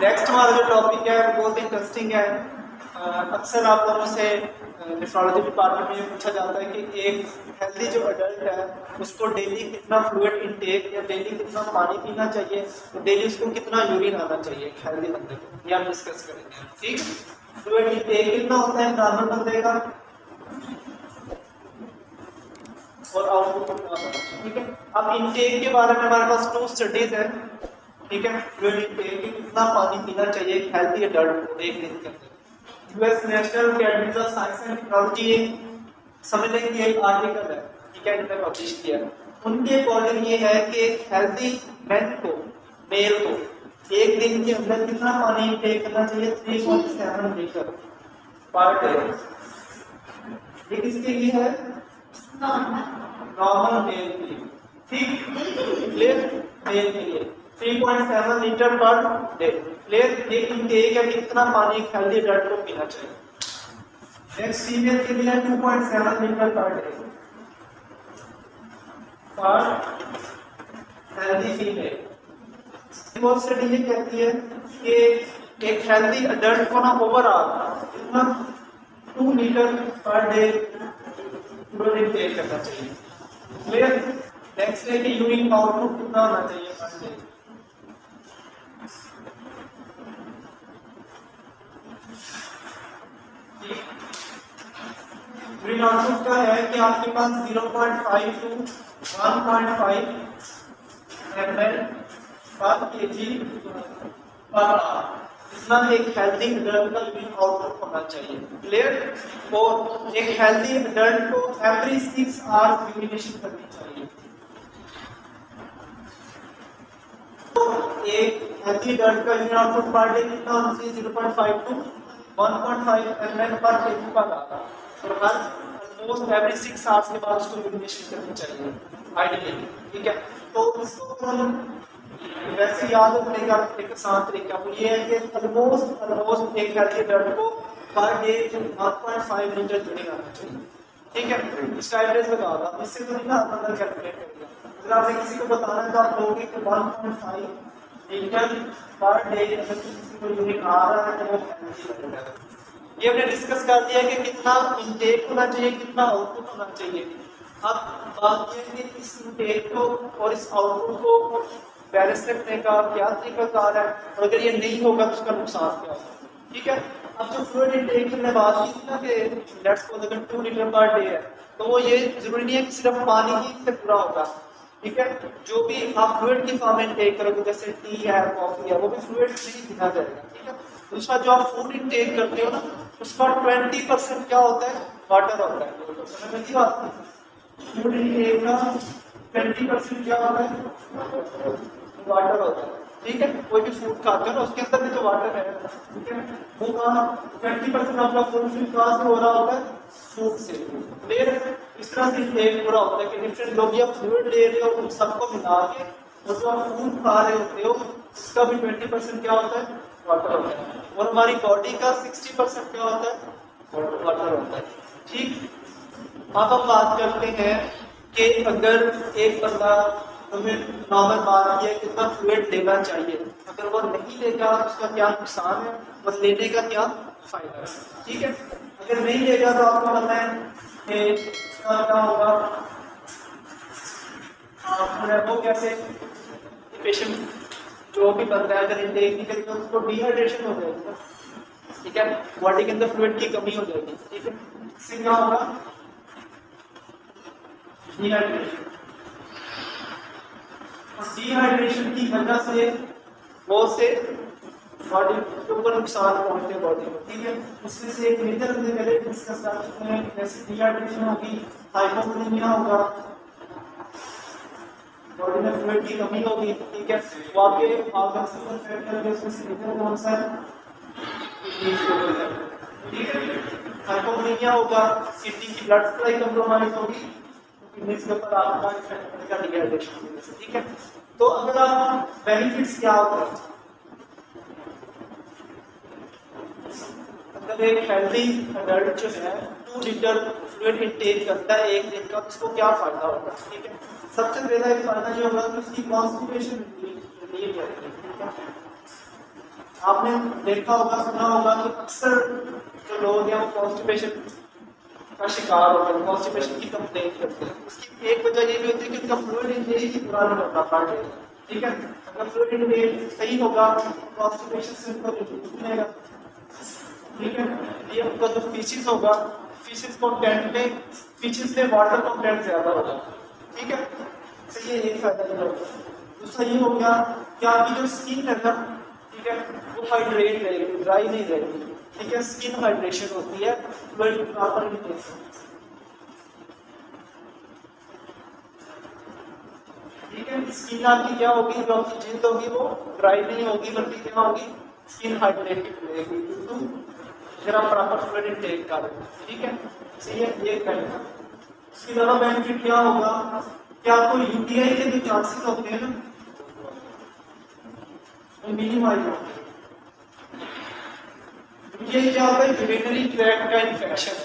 Next हमारा जो topic है बहुत इंटरेस्टिंग है। अक्सर आप लोगों से नेफ्रोलॉजी डिपार्टमेंट में पूछा जाता है कि एक हेल्दी जो अडल्ट है उसको डेली कितना फ्लूइड इनटेक या डेली कितना पानी पीना चाहिए, तो डेली उसको कितना यूरिन आना चाहिए हेल्दी बंदे को, ये हम डिस्कस करेंगे। ठीक, फ्लूइड इनटेक कितना होता है नॉर्मल बंदे का और आउटपुट कितना होता है। ठीक है, अब इनटेक के बारे में हमारे पास 2 स्टडीज है। ठीक है, फ्लूइड इनटेक कितना पानी पीना चाहिए एक हेल्दी अडल्ट को एक दिन के अंदर। US national academy of science and technology एक समझ लें कि एक आर्टिकल है, ठीक है, इन्होंने पब्लिश किया। उनके अकॉर्डिंग ये है कि एक हेल्दी मैन को, मेल को एक दिन के अंदर कितना पानी इनटेक करना चाहिए, 3.7 लीटर पर डे। ये किसके लिए है? नॉर्मल मेल के लिए। ठीक, मेल के लिए 3.7 लीटर पर डे। क्लियर, ये इनटेक है कितना पानी एक हेल्दी अडल्ट को पीना चाहिए। नेक्स्ट फीमेल के लिए 2.7 लीटर पर डे पर हेल्दी फीमेल। बहुत स्टडी ये कहती है कि एक हेल्दी अडल्ट को ना ओवरऑल कितना 2 litre per day fluid intake करना चाहिए। क्लियर, नेक्स्ट है कि यूरिन आउटपुट कितना होना चाहिए पर डे। यूरिन आउटपुट का है कि आपके पास 0.5 to 1.5 ml पर केजी पर आवर इतना एक हेल्दी अडल्ट का यूरिन आउटपुट होना चाहिए। क्लियर, और एक हेल्दी अडल्ट को एवरी 6 आवर्स यूरिनेशन करनी चाहिए। तो एक हेल्दी अडल्ट का यूरिन आउटपुट पर डे कितना होना चाहिए? 0.5 to 1.5 ml पर केजी पर आवर। और हर ऑलमोस्ट एवरी 6 आवर्स के बाद उसको यूरिनेशन करनी चाहिए आइडियली। ठीक है, तो इसको हम वैसे याद रखने का एक आसान तरीका वो ये है कि ऑलमोस्ट एक हेल्दी अडल्ट को पर डे 1.5 लीटर यूरिन आना चाहिए। ठीक है, इसका एवरेज बता दो, इससे तो नहीं ना अंदर कैलकुलेट करेगा। अगर आपने किसी को बताना है तो आप कहोगे कि 1.5 लीटर पर डे अगर किसी को यूरिन आ रहा है तो वो हेल्दी है। ये हमने डिस्कस कर दिया कि कितना इनटेक होना चाहिए, कितना आउटपुट होना चाहिए। अब बात यह है कि इस इनटेक को और इस आउटपुट को बैलेंस रखने का क्या तरीकाकार है, और अगर ये नहीं होगा तो उसका नुकसान क्या होगा। ठीक है, अब जो फ्लूइड इनटेक की हमने बात की थी ना कि लेट्स सपोज अगर 2 लीटर पर डे है तो वो ये जरूरी नहीं है कि सिर्फ पानी ही से पूरा होगा। ठीक है, जो भी आप फ्लूइड की फॉर्म में इनटेक करोगे जैसे टी है, कॉफी है, वो भी फ्लूइड से ही पीना जाएगा। ठीक है, दूसरा जो आप फूड इनटेक करते हो ना उसका 20% क्या होता है? वाटर होता है। समझ में नहीं आती? फूड इनटेक का 20% क्या होता है? वाटर होता है। ठीक है, कोई भी फूड खाते हो ना उसके अंदर भी तो वाटर है। ठीक है, वो कहाँ 20% आपका फूड कहाँ से हो रहा होता है? फूड से। फिर इस तरह से इनटेक पूरा होता है कि डिफरेंट जो भी आप फ्लूइड ले रहे हो उन सबको मिला के और जो आप फूड खा रहे होते हो उसका भी 20% क्या होता है? वाटर होता है। और हमारी बॉडी का 60% क्या होता है? वाटर होता है। ठीक, अब हम बात करते हैं कि अगर एक बंदा तुम्हें नॉर्मल बात यह कितना फ्लूइड लेना चाहिए, अगर वो नहीं लेगा तो उसका क्या नुकसान है और लेने का क्या फायदा है। ठीक है, अगर नहीं लेगा तो आपको पता है कि उसका क्या होगा, वो कैसे पेशेंट जो भी बनता है अगर इनटेक नहीं करेगा तो उसको डिहाइड्रेशन हो जाएगी। ठीक है, बॉडी के अंदर फ्लूइड की कमी हो जाएगी। ठीक है, इससे क्या होगा? डिहाइड्रेशन। और डिहाइड्रेशन की वजह से बहुत से बॉडी के ऊपर नुकसान पहुंचते हैं बॉडी को। ठीक है, उसमें से एक मेजर हमने पहले डिस्कस कर चुके हैं, जैसे डिहाइड्रेशन होगी, हाइपोक्रोमिया होगा, बॉडी में फ्लूइड की कमी होगी। ठीक है, वो आपके ऑर्गन से फैक्टर के उसमें से मेजर कौन सा है? ठीक है, हाइपोक्रोमिया होगा, किडनी की ब्लड सप्लाई कम्प्रोमाइज होगी, किडनी के ऊपर आपका इफेक्ट पड़ेगा डिहाइड्रेशन की वजह से। ठीक है, तो अगर आप बेनिफिट्स क्या होते हैं, अगर एक हेल्दी अडल्ट जो है 2 लीटर फ्लूइड इनटेक करता है एक दिन का, उसको क्या फायदा होगा? ठीक है, सबसे पहला एक फायदा ये होगा कि उसकी कॉन्स्टिपेशन रिलीव होगी। ठीक है, आपने देखा होगा, सुना होगा कि अक्सर जो लोग हैं वो कॉन्स्टिपेशन का शिकार होते हैं, कॉन्स्टिपेशन की कंप्लेंट करते हैं। उसकी एक वजह ये भी होती है कि उनका फ्लूइड इंटेक ही पूरा नहीं होता पार्ट, ठीक है। अगर फ्लूइड इंटेक सही होगा कॉन्स्टिपेशन से उनको रिलीफ मिलेगा, ठीक है। ये उनका जो फीसिस होगा, फीसिस कंटेंट में, फीसिस में वाटर कंटेंट ज्यादा होगा, ठीक है। तो ये एक फायदा होगा। दूसरा ये हो गया कि आपकी जो स्किन है ना, ठीक है, वो हाइड्रेट रहेगी, ड्राई नहीं रहेगी, ठीक है। स्किन हाइड्रेशन होती है फ्लूइड प्रॉपर इंटेक से, ठीक है। स्किन आपकी क्या होगी, जो आपकी जिल्द होगी वो ड्राई नहीं होगी, बल्कि क्या होगी, स्किन हाइड्रेटेड रहेगी, फिर आप प्रॉपर फ्लूइड इंटेक कर रहे हैं, ठीक है। सही है, ये करना। इसके अलावा बेनिफिट क्या होगा कि आपको यूटीआई के जो चांसेस होते हैं ना, वो मिनिमाइज होते हैं। ये क्या होता है, यूरिनरी ट्रैक्ट का इन्फेक्शन,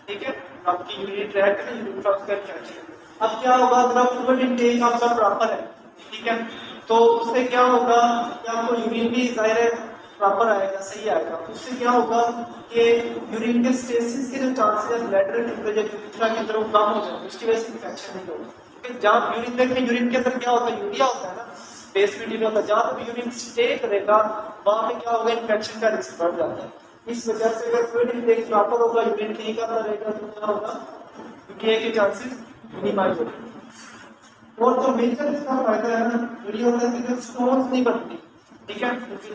ठीक है। आपकी यूरिनरी ट्रैक्ट में यूरिन का इन्फेक्शन। अब क्या होगा, अगर फ्लूइड इंटेक आपका प्रॉपर है, ठीक है, तो उससे क्या होगा कि आपको यूरिन भी जाहिर है प्रॉपर आएगा, सही आएगा। उससे क्या होगा कि यूरिन के स्टेसिस के जो चांसेस है ब्लैडर टेम्परेचर यूरिथ्रा के अंदर वो कम हो जाएंगे, उसकी वजह से इन्फेक्शन नहीं होगा। क्योंकि जहाँ यूरिन देखते हैं, यूरिन के अंदर क्या होता है, यूरिया होता है ना, बेस मटेरियल होता है, जहाँ पे यूरिन स्टे करेगा वहाँ पे क्या होगा, इन्फेक्शन का रिस्क बढ़ जाता है। इस वजह से अगर फ्लूइड इंटेक प्रॉपर होगा, यूरिन ठीक आता रहेगा, तो क्या होगा, यूटीआई के चांसेस मिनिमाइज होंगे। और जो मेजर इसका फायदा है ना, ये होता है कि जो स्टोन्स नहीं बनती, ठीक है,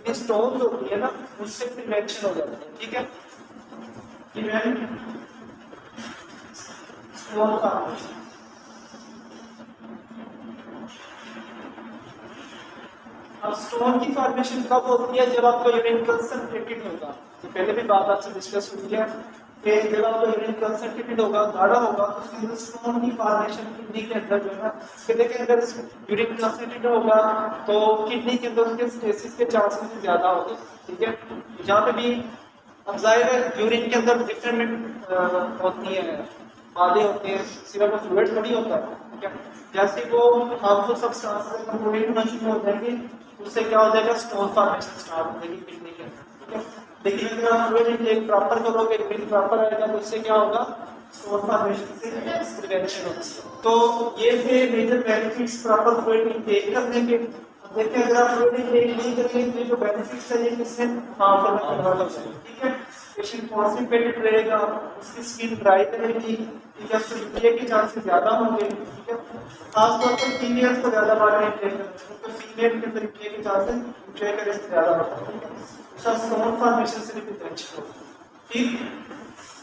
जो स्टोन्स होती है ना, उससे प्रिवेंशन हो जाती है, ठीक है। Prevent stone formation. अब स्टोन की फॉर्मेशन कब होती है, जब आपका यूरिन कंसंट्रेटेड होगा। तो पहले भी बात आपसे डिस्कस हुई है कि जब आपका यूरिन कंसंट्रेटेड होगा, गाढ़ा होगा, तो उसके अंदर स्टोन की फॉर्मेशन किडनी के अंदर जो है ना, किडनी के अंदर यूरिन कंसंट्रेटेड होगा तो किडनी के अंदर उसके स्टेसिस के चांसेस ज्यादा होते हैं, ठीक है। जहाँ पे भी अब जाहिर है यूरिन के अंदर डिफरेंट होती है, मादे होते हैं, सिर्फ फ्लूइड थोड़ी होता है, ठीक है। जैसे वो हार्मफुल सब्सटेंसेस कंपोनेंट होना शुरू हो जाएंगे, उससे क्या हो जाएगा, स्टोन फॉर्मेशन स्टार्ट हो जाएगी किडनी के अंदर, ठीक है। लेकिन अगर आप फ्लूइड इंटेक प्रॉपर करोगे, यूरिन प्रॉपर आएगा, तो उससे क्या होगा, स्टोन फॉर्मेशन से प्रिवेंशन होगी। तो ये थे major benefits proper fluid intake करने के। देखिए अगर आप फ्लूइड इंटेक नहीं करेंगे तो जो बेनिफिट्स है ये किससे हार्मफुल में कन्वर्ट हो जाएंगे, ठीक है। पेशेंट कॉन्स्टिपेटेड रहेगा, उसकी स्किन ड्राई रहेगी, ठीक है, उसको यूटीआई के चांसेस ज्यादा होंगे, ठीक है। खासतौर पर फीमेल्स को ज्यादा वाटर इंटेक करना चाहिए, तो फीमेल के अंदर यूटीआई के चांसेस यूटीआई का रिस्क ज्यादा होता है, ठीक है। उसका स्टोन फॉर्मेशन से भी प्रिवेंशन होगा, ठीक।